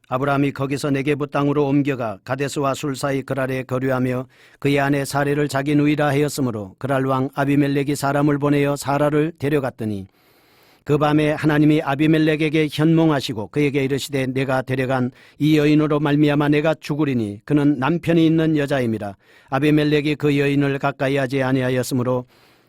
아브라함이 거기서 네게부 땅으로 옮겨가 가데스와 술 사이 그랄에 거류하며 그의 아내 사레를 자기 누이라 하였으므로 그랄 왕 아비멜렉이 사람을 보내어 사라를 데려갔더니 그 밤에 하나님이 아비멜렉에게 현몽하시고 그에게 이르시되 내가 데려간 이 여인으로 말미암아 내가 죽으리니 그는 남편이 있는 여자임이라. 아비멜렉이 그 여인을 가까이 하지 아니하였으므로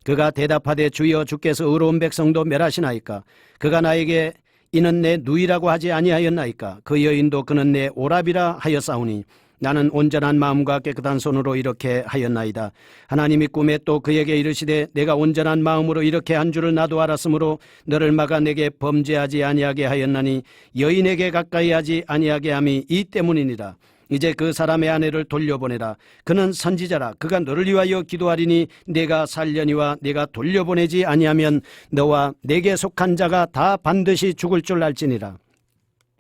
그가 대답하되 주여 주께서 의로운 백성도 멸하시나이까. 그가 나에게 이는 내 누이라고 하지 아니하였나이까. 그 여인도 그는 내 오라비라 하였사오니 나는 온전한 마음과 깨끗한 손으로 이렇게 하였나이다. 하나님이 꿈에 또 그에게 이르시되 내가 온전한 마음으로 이렇게 한 줄을 나도 알았으므로 너를 막아 내게 범죄하지 아니하게 하였나니 여인에게 가까이 하지 아니하게 함이 이 때문이니라. 이제 그 사람의 아내를 돌려보내라. 그는 선지자라. 그가 너를 위하여 기도하리니 내가 살려니와 내가 돌려보내지 아니하면 너와 내게 속한 자가 다 반드시 죽을 줄 알지니라.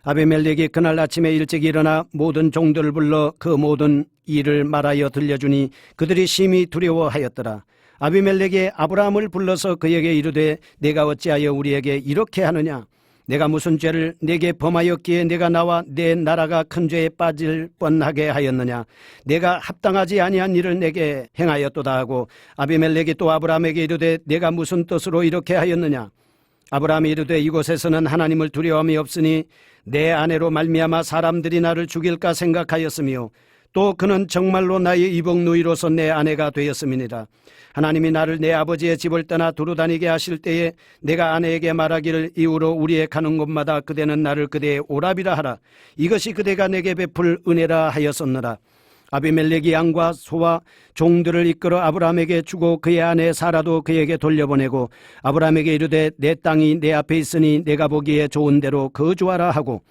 아비멜렉이 그날 아침에 일찍 일어나 모든 종들을 불러 그 모든 일을 말하여 들려주니 그들이 심히 두려워하였더라. 아비멜렉이 아브라함을 불러서 그에게 이르되 내가 어찌하여 우리에게 이렇게 하느냐. 내가 무슨 죄를 내게 범하였기에 내가 나와 내 나라가 큰 죄에 빠질 뻔하게 하였느냐. 내가 합당하지 아니한 일을 내게 행하였도다 하고 아비멜렉이 또 아브라함에게 이르되 내가 무슨 뜻으로 이렇게 하였느냐. 아브라함이 이르되 이곳에서는 하나님을 두려움이 없으니 내 아내로 말미암아 사람들이 나를 죽일까 생각하였으며 또 그는 정말로 나의 이복 누이로서 내 아내가 되었음이니라. 하나님이 나를 내 아버지의 집을 떠나 두루다니게 하실 때에 내가 아내에게 말하기를 이후로 우리의 가는 곳마다 그대는 나를 그대의 오라비라 하라. 이것이 그대가 내게 베풀 은혜라 하였었느라. 아비멜렉이 양과 소와 종들을 이끌어 아브라함에게 주고 그의 아내 사라도 그에게 돌려보내고 아브라함에게 이르되 내 땅이 내 앞에 있으니 내가 보기에 좋은 대로 거주하라 하고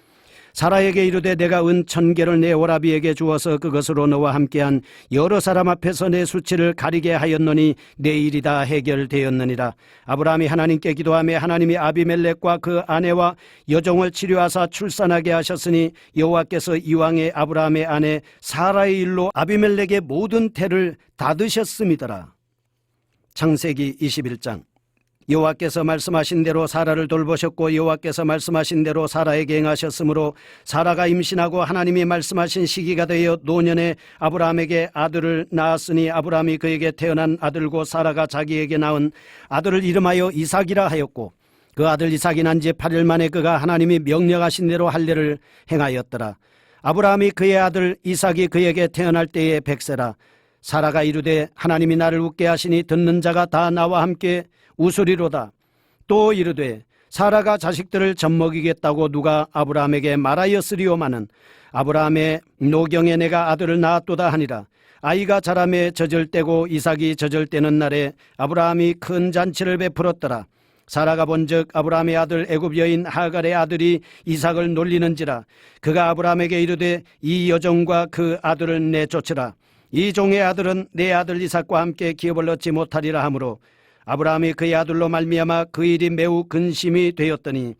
사라에게 이르되 내가 은 1000개를 내 오라비에게 주어서 그것으로 너와 함께한 여러 사람 앞에서 내 수치를 가리게 하였노니 내 일이 다 해결되었느니라. 아브라함이 하나님께 기도하며 하나님이 아비멜렉과 그 아내와 여종을 치료하사 출산하게 하셨으니 여호와께서 이왕에 아브라함의 아내 사라의 일로 아비멜렉의 모든 태를 닫으셨음이더라. 창세기 21장. 여호와께서 말씀하신 대로 사라를 돌보셨고 여호와께서 말씀하신 대로 사라에게 행하셨으므로 사라가 임신하고 하나님이 말씀하신 시기가 되어 노년에 아브라함에게 아들을 낳았으니 아브라함이 그에게 태어난 아들고 사라가 자기에게 낳은 아들을 이름하여 이삭이라 하였고 그 아들 이삭이 난 지 8일 만에 그가 하나님이 명령하신 대로 할례를 행하였더라. 아브라함이 그의 아들 이삭이 그에게 태어날 때에 100세라. 사라가 이르되 하나님이 나를 웃게 하시니 듣는 자가 다 나와 함께 웃으리로다. 또 이르되 사라가 자식들을 젖먹이겠다고 누가 아브라함에게 말하였으리오마는 아브라함의 노경에 내가 아들을 낳았도다 하니라. 아이가 자라매 젖을 때고 이삭이 젖을 때는 날에 아브라함이 큰 잔치를 베풀었더라. 사라가 본즉 아브라함의 아들 애굽 여인 하갈의 아들이 이삭을 놀리는지라. 그가 아브라함에게 이르되 이 여종과 그 아들을 내쫓으라. 이 종의 아들은 내 아들 이삭과 함께 기업을 얻지 못하리라 하므로 아브라함이 그의 아들로 말미암아 그 일이 매우 근심이 되었더니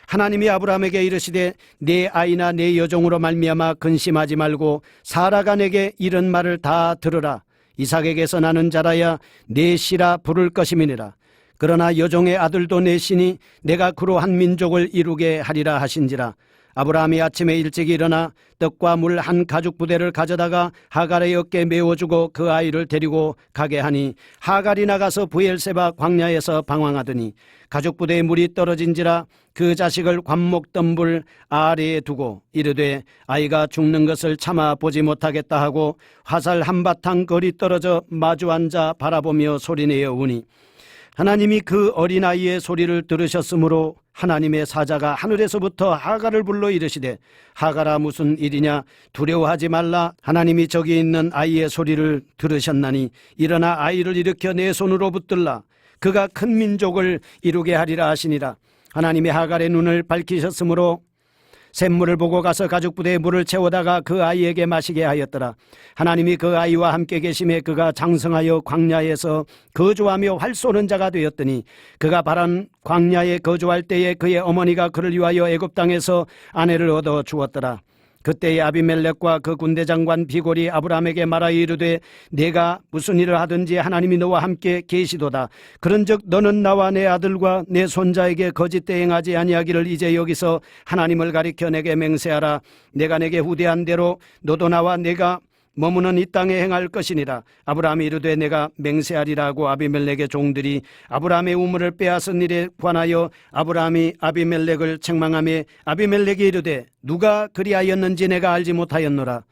하나님이 아브라함에게 이르시되 내 아이나 내 여종으로 말미암아 근심하지 말고 사라가 내게 이런 말을 다 들으라. 이삭에게서 나는 자라야 내 씨라 부를 것임이니라. 그러나 여종의 아들도 내 씨니 내가 그로 한 민족을 이루게 하리라 하신지라. 아브라함이 아침에 일찍 일어나 떡과 물 한 가죽 부대를 가져다가 하갈의 어깨에 메워주고 그 아이를 데리고 가게 하니 하갈이 나가서 브엘세바 광야에서 방황하더니 가죽 부대에 물이 떨어진지라 그 자식을 관목덤불 아래에 두고 이르되 아이가 죽는 것을 참아 보지 못하겠다 하고 화살 한바탕 거리 떨어져 마주 앉아 바라보며 소리내어 우니 하나님이 그 어린아이의 소리를 들으셨으므로 하나님의 사자가 하늘에서부터 하갈을 불러 이르시되 하갈아 무슨 일이냐 두려워하지 말라. 하나님이 저기 있는 아이의 소리를 들으셨나니 일어나 아이를 일으켜 내 손으로 붙들라. 그가 큰 민족을 이루게 하리라 하시니라. 하나님이 하갈의 눈을 밝히셨으므로 샘물을 보고 가서 가죽 부대에 물을 채우다가 그 아이에게 마시게 하였더라. 하나님이 그 아이와 함께 계심에 그가 장성하여 광야에서 거주하며 활 쏘는 자가 되었더니 그가 바란 광야에 거주할 때에 그의 어머니가 그를 위하여 애굽 땅에서 아내를 얻어 주었더라. 그때의 아비멜렉과 그 군대 장관 비골이 아브라함에게 말하여 이르되 내가 무슨 일을 하든지 하나님이 너와 함께 계시도다. 그런즉 너는 나와 내 아들과 내 손자에게 거짓 대행하지 아니하기를 이제 여기서 하나님을 가리켜 내게 맹세하라. 내가 내게 후대한 대로 너도 나와 내가 머무는 이 땅에 행할 것이니라. 아브라함이 이르되 내가 맹세하리라 하고 아비멜렉의 종들이 아브라함의 우물을 빼앗은 일에 관하여 아브라함이 아비멜렉을 책망하며 아비멜렉이 이르되 누가 그리하였는지 내가 알지 못하였노라.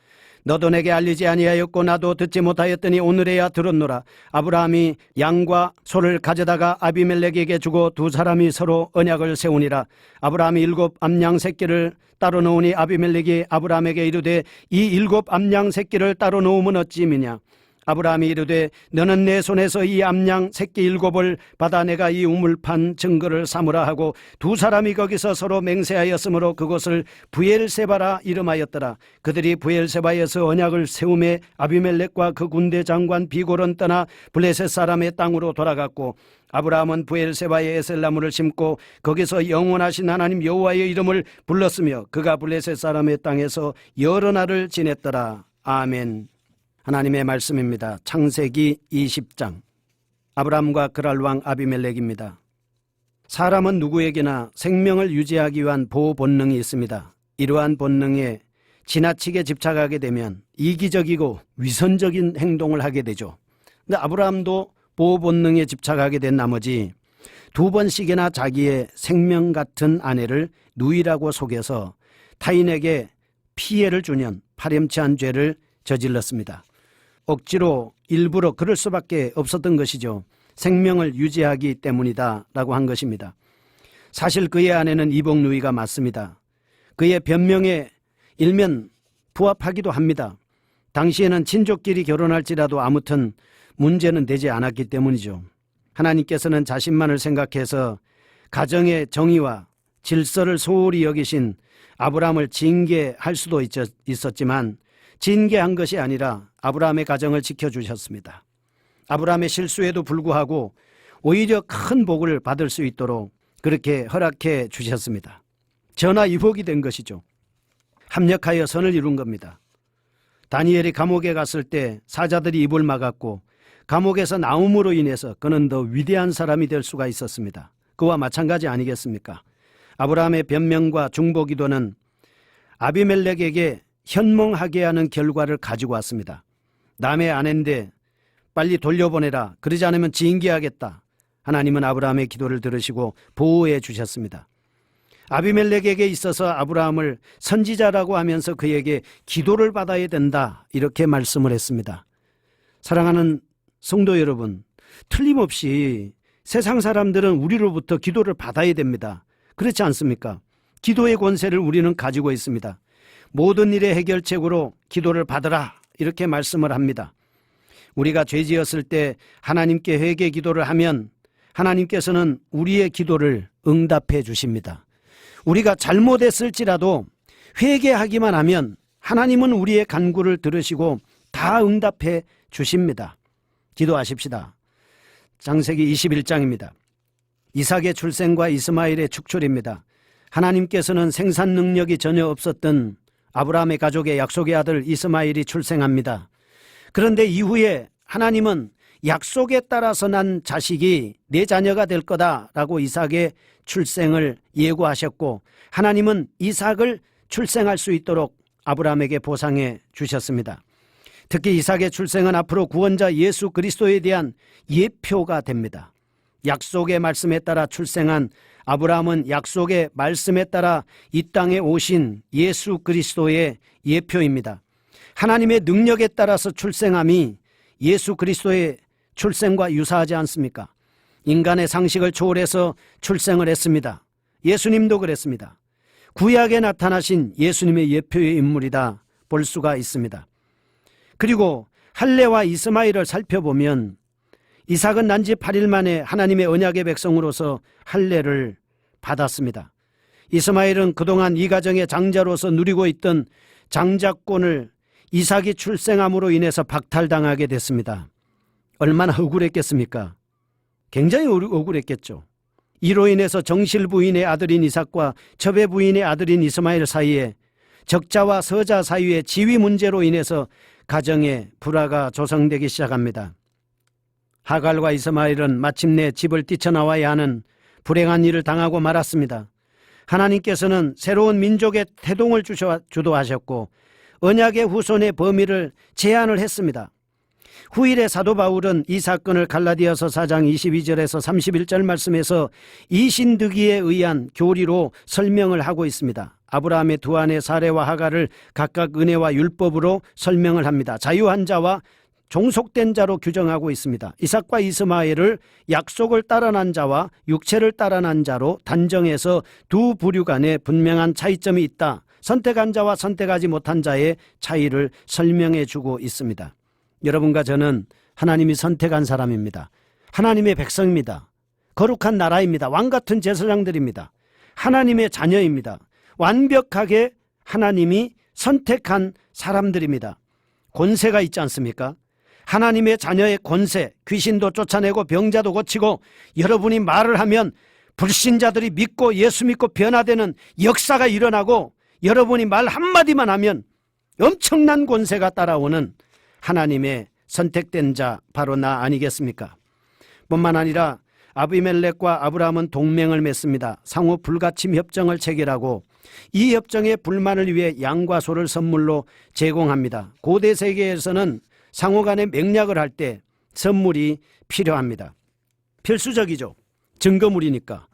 너도 내게 알리지 아니하였고 나도 듣지 못하였더니 오늘에야 들었노라. 아브라함이 양과 소를 가져다가 아비멜렉에게 주고 두 사람이 서로 언약을 세우니라. 아브라함이 7 암양 새끼를 따로 놓으니 아비멜렉이 아브라함에게 이르되 이 7 암양 새끼를 따로 놓으면 어찌미냐. 아브라함이 이르되 너는 내 손에서 이 암양 새끼 7을 받아 내가 이 우물판 증거를 삼으라 하고 두 사람이 거기서 서로 맹세하였으므로 그곳을 부엘세바라 이름하였더라. 그들이 부엘세바에서 언약을 세우매 아비멜렉과 그 군대 장관 비골은 떠나 블레셋 사람의 땅으로 돌아갔고 아브라함은 부엘세바에 에셀나무를 심고 거기서 영원하신 하나님 여호와의 이름을 불렀으며 그가 블레셋 사람의 땅에서 여러 날을 지냈더라. 아멘. 하나님의 말씀입니다. 창세기 20장. 아브라함과 그랄 왕 아비멜렉입니다. 사람은 누구에게나 생명을 유지하기 위한 보호 본능이 있습니다. 이러한 본능에 지나치게 집착하게 되면 이기적이고 위선적인 행동을 하게 되죠. 근데 아브라함도 보호 본능에 집착하게 된 나머지 2번씩이나 자기의 생명 같은 아내를 누이라고 속여서 타인에게 피해를 주는 파렴치한 죄를 저질렀습니다. 억지로 일부러 그럴 수밖에 없었던 것이죠. 생명을 유지하기 때문이다 라고 한 것입니다. 사실 그의 아내는 이복 누이가 맞습니다. 그의 변명에 일면 부합하기도 합니다. 당시에는 친족끼리 결혼할지라도 아무튼 문제는 되지 않았기 때문이죠. 하나님께서는 자신만을 생각해서 가정의 정의와 질서를 소홀히 여기신 아브라함을 징계할 수도 있었지만 징계한 것이 아니라 아브라함의 가정을 지켜주셨습니다. 아브라함의 실수에도 불구하고 오히려 큰 복을 받을 수 있도록 그렇게 허락해 주셨습니다. 전화위복이 된 것이죠. 합력하여 선을 이룬 겁니다. 다니엘이 감옥에 갔을 때 사자들이 입을 막았고 감옥에서 나옴으로 인해서 그는 더 위대한 사람이 될 수가 있었습니다. 그와 마찬가지 아니겠습니까? 아브라함의 변명과 중보기도는 아비멜렉에게 현몽하게 하는 결과를 가지고 왔습니다. 남의 아내인데 빨리 돌려보내라. 그러지 않으면 징계하겠다. 하나님은 아브라함의 기도를 들으시고 보호해 주셨습니다. 아비멜렉에게 있어서 아브라함을 선지자라고 하면서 그에게 기도를 받아야 된다. 이렇게 말씀을 했습니다. 사랑하는 성도 여러분, 틀림없이 세상 사람들은 우리로부터 기도를 받아야 됩니다. 그렇지 않습니까? 기도의 권세를 우리는 가지고 있습니다. 모든 일의 해결책으로 기도를 받으라 이렇게 말씀을 합니다. 우리가 죄지었을 때 하나님께 회개 기도를 하면 하나님께서는 우리의 기도를 응답해 주십니다. 우리가 잘못했을지라도 회개하기만 하면 하나님은 우리의 간구를 들으시고 다 응답해 주십니다. 기도하십시다. 창세기 21장입니다. 이삭의 출생과 이스마엘의 축출입니다. 하나님께서는 생산 능력이 전혀 없었던 아브라함의 가족의 약속의 아들 이스마엘이 출생합니다. 그런데 이후에 하나님은 약속에 따라서 난 자식이 내 자녀가 될 거다라고 이삭의 출생을 예고하셨고 하나님은 이삭을 출생할 수 있도록 아브라함에게 보상해 주셨습니다. 특히 이삭의 출생은 앞으로 구원자 예수 그리스도에 대한 예표가 됩니다. 약속의 말씀에 따라 출생한 아브라함은 약속의 말씀에 따라 이 땅에 오신 예수 그리스도의 예표입니다. 하나님의 능력에 따라서 출생함이 예수 그리스도의 출생과 유사하지 않습니까? 인간의 상식을 초월해서 출생을 했습니다. 예수님도 그랬습니다. 구약에 나타나신 예수님의 예표의 인물이다 볼 수가 있습니다. 그리고 할례와 이스마엘을 살펴보면 이삭은 난지 8일 만에 하나님의 언약의 백성으로서 할례를 받았습니다. 이스마엘은 그동안 이 가정의 장자로서 누리고 있던 장자권을 이삭이 출생함으로 인해서 박탈당하게 됐습니다. 얼마나 억울했겠습니까? 굉장히 억울했겠죠. 이로 인해서 정실 부인의 아들인 이삭과 첩의 부인의 아들인 이스마엘 사이에 적자와 서자 사이의 지위 문제로 인해서 가정에 불화가 조성되기 시작합니다. 하갈과 이스마엘은 마침내 집을 뛰쳐나와야 하는 불행한 일을 당하고 말았습니다. 하나님께서는 새로운 민족의 태동을 주도하셨고 언약의 후손의 범위를 제한을 했습니다. 후일의 사도 바울은 이 사건을 갈라디아서 4장 22절에서 31절 말씀에서 이신득이에 의한 교리로 설명을 하고 있습니다. 아브라함의 두 아내 사레와 하갈을 각각 은혜와 율법으로 설명을 합니다. 자유한 자와 종속된 자로 규정하고 있습니다. 이삭과 이스마엘을 약속을 따라 난 자와 육체를 따라 난 자로 단정해서 두 부류 간에 분명한 차이점이 있다. 선택한 자와 선택하지 못한 자의 차이를 설명해 주고 있습니다. 여러분과 저는 하나님이 선택한 사람입니다. 하나님의 백성입니다. 거룩한 나라입니다. 왕같은 제사장들입니다. 하나님의 자녀입니다. 완벽하게 하나님이 선택한 사람들입니다. 권세가 있지 않습니까? 하나님의 자녀의 권세, 귀신도 쫓아내고 병자도 고치고 여러분이 말을 하면 불신자들이 믿고 예수 믿고 변화되는 역사가 일어나고 여러분이 말 한마디만 하면 엄청난 권세가 따라오는 하나님의 선택된 자 바로 나 아니겠습니까? 뿐만 아니라 아비멜렉과 아브라함은 동맹을 맺습니다. 상호 불가침 협정을 체결하고 이 협정의 불만을 위해 양과 소를 선물로 제공합니다. 고대 세계에서는 상호 간의 맹약을 할 때 선물이 필요합니다. 필수적이죠. 증거물이니까.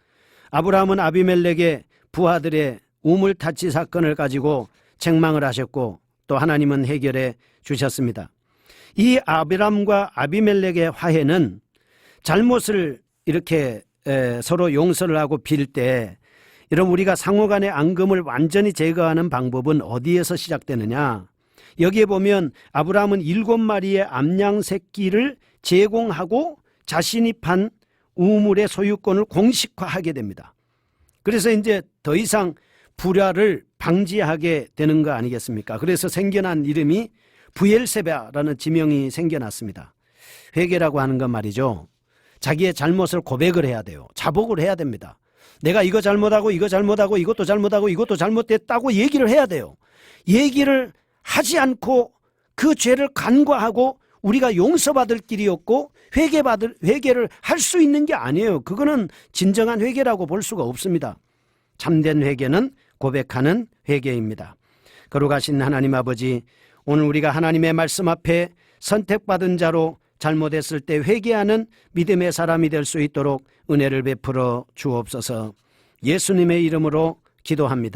아브라함은 아비멜렉의 부하들의 우물타치 사건을 가지고 책망을 하셨고 또 하나님은 해결해 주셨습니다. 이 아브라함과 아비멜렉의 화해는 잘못을 이렇게 서로 용서를 하고 빌 때 여러분 우리가 상호 간의 앙금을 완전히 제거하는 방법은 어디에서 시작되느냐? 여기에 보면 아브라함은 7마리의 암양 새끼를 제공하고 자신이 판 우물의 소유권을 공식화하게 됩니다. 그래서 이제 더 이상 불화를 방지하게 되는 거 아니겠습니까? 그래서 생겨난 이름이 부엘세바라는 지명이 생겨났습니다. 회개라고 하는 건 말이죠. 자기의 잘못을 고백을 해야 돼요. 자복을 해야 됩니다. 내가 이거 잘못하고 이거 잘못하고 이것도 잘못하고 이것도 잘못됐다고 얘기를 해야 돼요. 얘기를 하지 않고 그 죄를 간과하고 우리가 용서받을 길이 없고 회개를 할 수 있는 게 아니에요. 그거는 진정한 회개라고 볼 수가 없습니다. 참된 회개는 고백하는 회개입니다. 거룩하신 하나님 아버지, 오늘 우리가 하나님의 말씀 앞에 선택받은 자로 잘못했을 때 회개하는 믿음의 사람이 될 수 있도록 은혜를 베풀어 주옵소서. 예수님의 이름으로 기도합니다.